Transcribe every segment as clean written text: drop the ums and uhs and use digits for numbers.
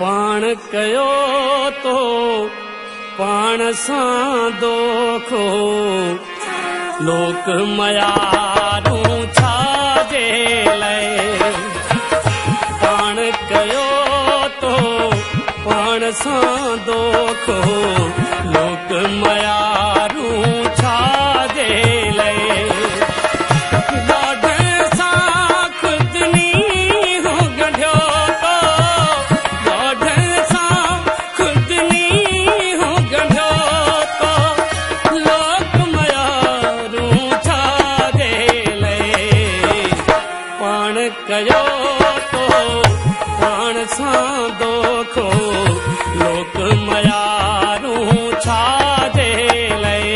पाण कयो तो पाण सां दोखो लोक मयारूं छाजे लाइ पाण कयो तो पाण सां दोखो लोक मयारूं छाजे लाइ कयो तो पाण सां दोखो लोक मयारूं छाजे लाइ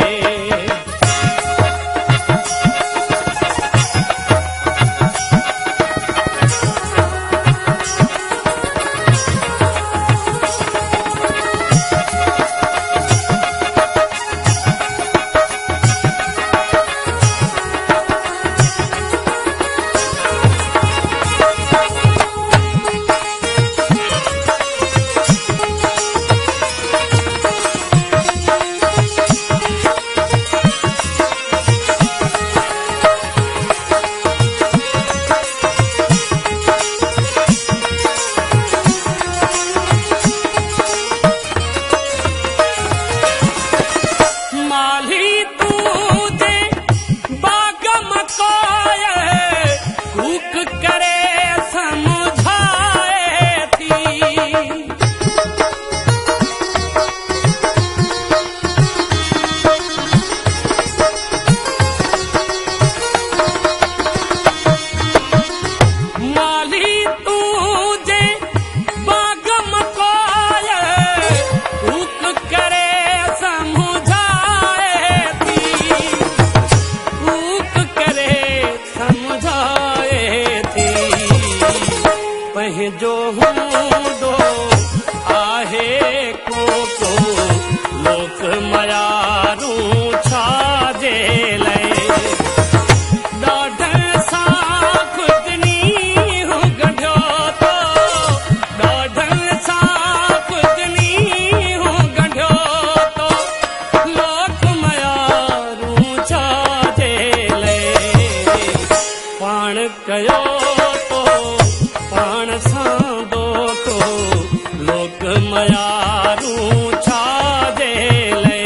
जो हूंदो आहे को लोक मयारूं छाजे लाइ ॾाढनि सां खुदनी गंढियो तो ॾाढनि सां खुदनी गंढियो तो लोक मयारूं छाजे लाइ पाण कयो पाण सां दोखो लोक मयारूं छाजे लाइ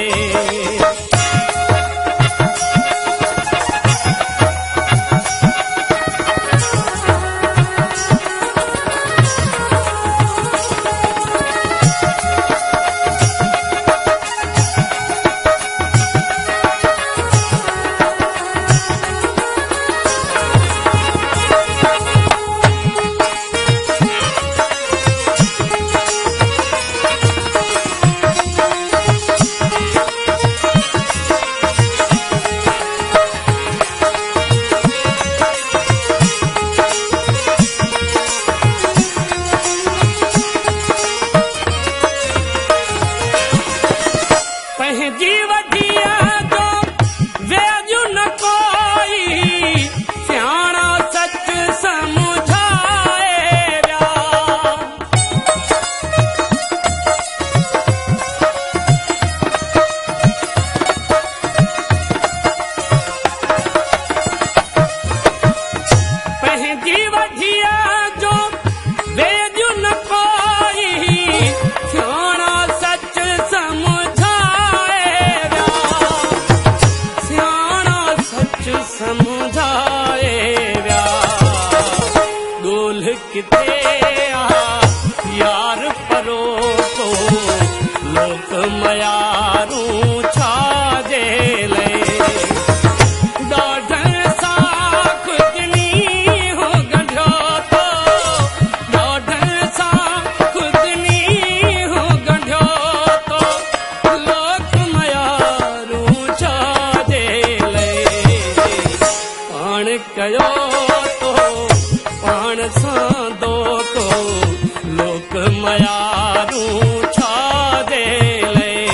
किथे यार परो तो लोक मयारूं छाजे लाइ ॾाढनि सां खुदनी गंढियो तो ॾाढनि सां खुदनी गंढियो तो लोक मयारूं छाजे लाइ पाण कयो तो पाण सां दोखो लोक मयारूं छाजे लाइ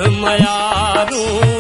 मयारूं